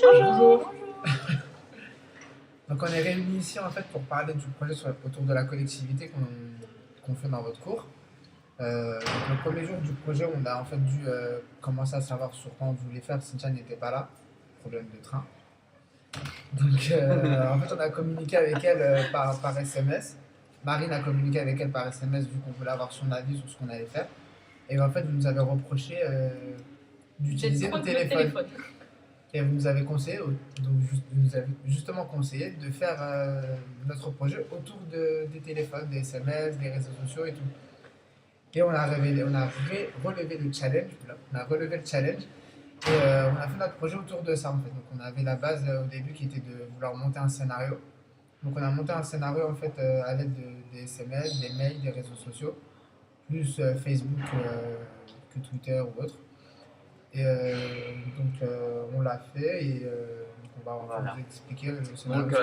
Bonjour. Donc on est réunis ici en fait pour parler du projet autour de la collectivité qu'on fait dans votre cours. Donc le premier jour du projet, on a en fait dû commencer à savoir sur quoi on voulait faire. Cynthia n'était pas là, problème de train. Donc en fait on a communiqué avec elle par SMS. Marine a communiqué avec elle par SMS vu qu'on voulait avoir son avis sur ce qu'on allait faire. Et en fait vous nous avez reproché d'utiliser le téléphone. Et vous nous avez conseillé, donc vous nous avez justement conseillé de faire notre projet autour des téléphones, des SMS, des réseaux sociaux et tout. Et relevé le challenge, on a relevé le challenge et on a fait notre projet autour de ça en fait. Donc on avait la base au début qui était de vouloir monter un scénario. Donc on a monté un scénario en fait à l'aide des SMS, des mails, des réseaux sociaux, plus Facebook que Twitter ou autre. Et on l'a fait et on va Voilà. vous expliquer le scénario. Donc,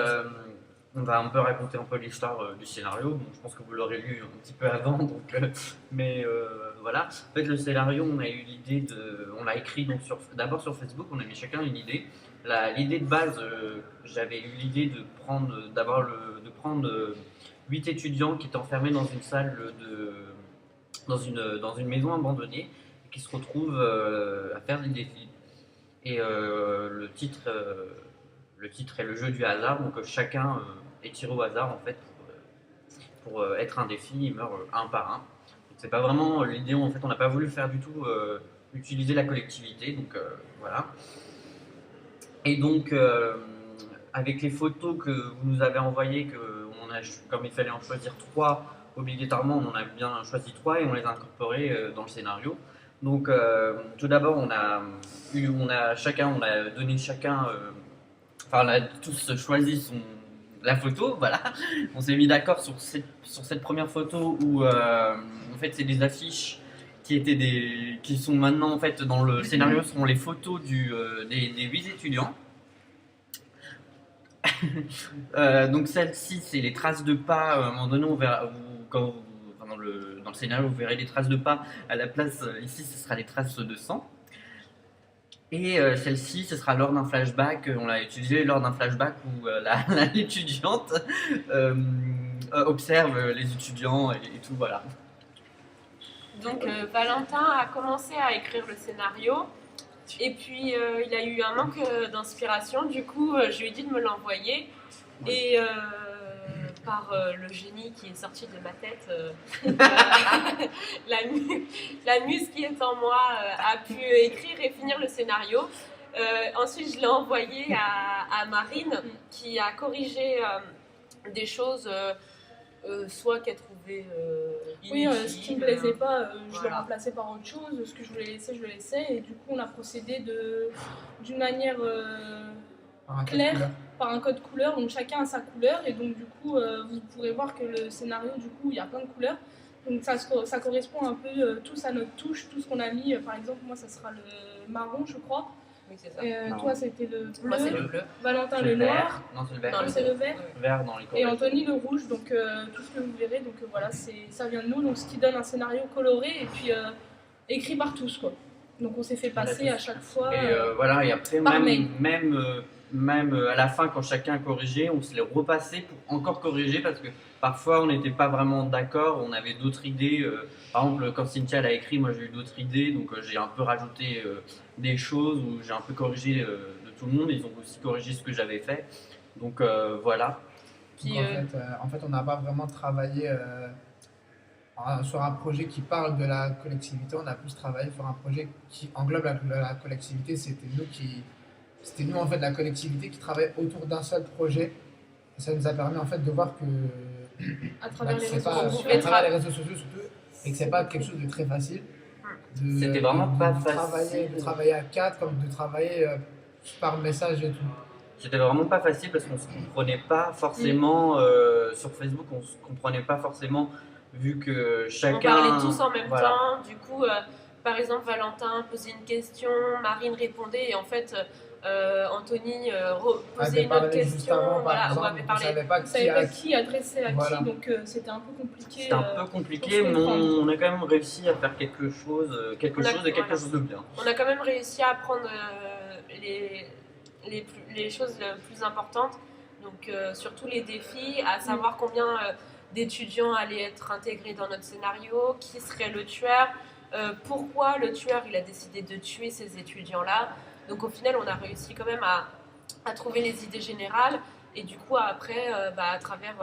on va un peu raconter un peu l'histoire du scénario. Donc, je pense que vous l'aurez lu un petit peu avant. Donc, voilà. En fait, le scénario, on a eu l'idée on l'a écrit donc d'abord sur Facebook. On a mis chacun une idée. L'idée de base, j'avais eu l'idée de prendre 8 étudiants qui étaient enfermés dans une salle dans une maison abandonnée et qui se retrouvent à faire des défis. Et le titre est le jeu du hasard, donc chacun est tiré au hasard en fait pour être un défi, il meurt un par un. Donc c'est pas vraiment l'idée, en fait on n'a pas voulu faire du tout utiliser la collectivité, donc voilà. Et donc avec les photos que vous nous avez envoyées, comme il fallait en choisir 3 obligatoirement, on en a bien choisi 3 et on les a incorporées dans le scénario. Donc tout d'abord on a donné chacun, on a tous choisi la photo, voilà. On s'est mis d'accord sur cette première photo où en fait c'est des affiches qui sont maintenant en fait dans le scénario seront les photos des 8 étudiants. Donc celle-ci c'est les traces de pas, à un moment donné on verra dans le scénario vous verrez les traces de pas à la place, ici ce sera les traces de sang. Et celle-ci, ce sera lors d'un flashback, on l'a utilisé lors d'un flashback où l'étudiante observe les étudiants et tout, voilà. Donc Valentin a commencé à écrire le scénario et puis il a eu un manque d'inspiration, du coup je lui ai dit de me l'envoyer et par le génie qui est sorti de ma tête, la muse qui est en moi a pu écrire et finir le scénario. Ensuite, je l'ai envoyé à Marine qui a corrigé des choses, soit qu'elle trouvait inutiles. Ce qui me plaisait pas, je le remplaçais par autre chose. Ce que je voulais laisser, je le laissais. Et du coup, on a procédé d'une manière claire, par un code couleur, donc chacun a sa couleur et donc du coup vous pourrez voir que le scénario du coup il y a plein de couleurs, donc ça correspond un peu tous à notre touche, tout ce qu'on a mis, par exemple moi ça sera le marron je crois, oui, c'est ça. toi c'était le bleu, moi c'est le bleu, Valentin le noir, non c'est le vert, non, c'est le vert dans les et Anthony le rouge, donc tout ce que vous verrez, donc voilà ça vient de nous, donc ce qui donne un scénario coloré et puis écrit par tous quoi. Donc on s'est fait passer à chaque fois et voilà, et après même à la fin quand chacun a corrigé, on se les repassait pour encore corriger parce que parfois on n'était pas vraiment d'accord, on avait d'autres idées, par exemple quand Cynthia l'a écrit, moi j'ai eu d'autres idées, donc j'ai un peu rajouté des choses où j'ai un peu corrigé de tout le monde, ils ont aussi corrigé ce que j'avais fait, donc voilà. Puis, en fait on n'a pas vraiment travaillé sur un projet qui parle de la collectivité, on a plus travaillé sur un projet qui englobe la collectivité. C'était nous en fait la collectivité qui travaillait autour d'un seul projet. Et ça nous a permis en fait de voir que à travers les réseaux sociaux surtout, et que c'est pas quelque chose de très facile. C'était vraiment pas facile. De travailler à 4 comme de travailler par message et tout. C'était vraiment pas facile parce qu'on se comprenait pas forcément sur Facebook, on se comprenait pas forcément vu que chacun. On parlait tous en même temps, du coup, par exemple, Valentin posait une question, Marine répondait, et en fait, Anthony posait une autre question. Voilà, on avait parlé. On savait pas qui adressait à qui, donc c'était un peu compliqué. C'était un peu compliqué, mais on a quand même réussi à faire quelque chose de bien. On a quand même réussi à apprendre les choses les plus importantes. Donc surtout les défis, à savoir combien d'étudiants allaient être intégrés dans notre scénario, qui serait le tueur, pourquoi le tueur il a décidé de tuer ces étudiants-là. Donc au final, on a réussi quand même à trouver les idées générales. Et du coup, après, à travers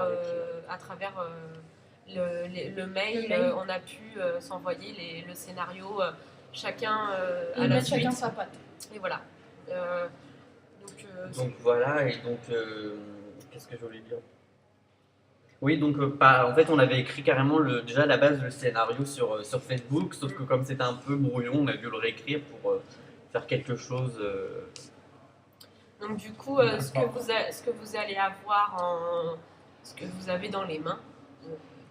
le mail, on a pu s'envoyer le scénario, chacun à la suite. Chacun sa patte. Et voilà. Donc voilà, et donc, qu'est-ce que je voulais dire? Oui, donc en fait, on avait écrit carrément déjà à la base le scénario sur Facebook, sauf que comme c'était un peu brouillon, on a dû le réécrire pour faire quelque chose. Donc du coup, ce que vous allez avoir ce que vous avez dans les mains,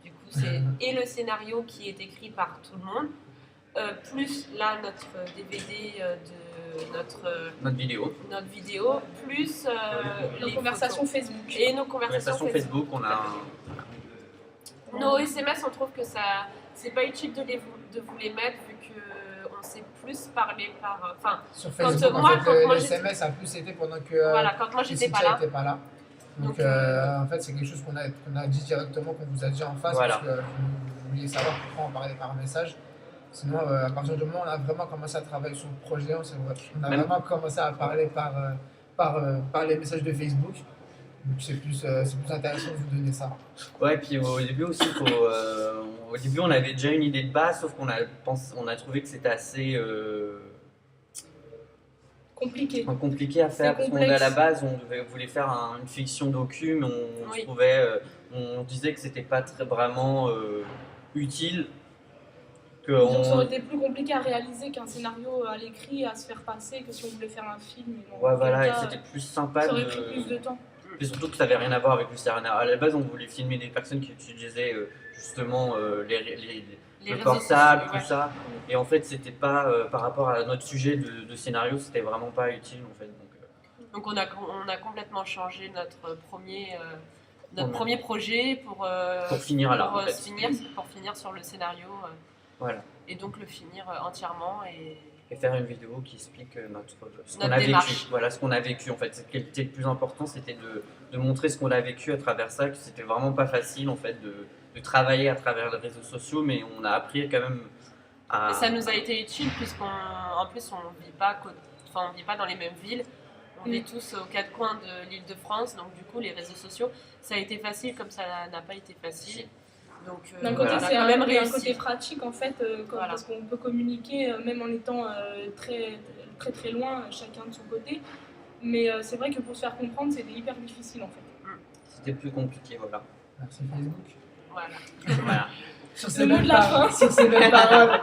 du coup, c'est et le scénario qui est écrit par tout le monde, plus là notre DVD de notre vidéo, plus nos conversations Facebook. Et nos conversations Facebook. On a nos SMS, on trouve que ça, c'est pas utile de vous les mettre vu que on s'est plus parlé par. Sur Facebook, quand les SMS a plus été pendant que. Voilà, quand moi j'étais pas là. Donc en fait, c'est quelque chose qu'on a dit directement, qu'on vous a dit en face, voilà. Parce que vous vouliez savoir pourquoi on parlait par message. Sinon, à partir du moment où on a vraiment commencé à travailler sur le projet, on a vraiment commencé à parler par les messages de Facebook. Donc c'est plus intéressant de vous donner ça. Ouais, puis au début aussi, au début on avait déjà une idée de base, sauf qu'on a trouvé que c'était assez compliqué à faire. Parce qu'à la base, on voulait faire une fiction docu, mais on disait que c'était pas vraiment utile. Donc ça aurait été plus compliqué à réaliser qu'un scénario à l'écrit, à se faire passer, que si on voulait faire un film. Ouais, voilà, et c'était plus sympa. Ça aurait pris plus de temps. Et surtout que ça n'avait rien à voir avec le scénario. À la base, on voulait filmer des personnes qui utilisaient justement le portable, tout ça. Et en fait, c'était pas par rapport à notre sujet de scénario, c'était vraiment pas utile en fait. Donc on a complètement changé notre premier projet pour finir sur le scénario. Voilà. Et donc le finir entièrement et faire une vidéo qui explique ce qu'on a vécu. Voilà, ce qu'on a vécu en fait. Ce qui était le plus important, c'était de montrer ce qu'on a vécu à travers ça, que c'était vraiment pas facile en fait de travailler à travers les réseaux sociaux, mais on a appris quand même à... Et ça nous a été utile puisqu'en plus on vit pas dans les mêmes villes. On vit tous aux quatre coins de l'Île-de-France, donc du coup les réseaux sociaux, ça a été facile comme ça n'a pas été facile. D'un côté, c'est un côté pratique en fait, parce qu'on peut communiquer même en étant très, très très loin, chacun de son côté. Mais c'est vrai que pour se faire comprendre, c'était hyper difficile en fait. C'était plus compliqué, voilà. Merci Facebook. Voilà. Sur ces belles paroles.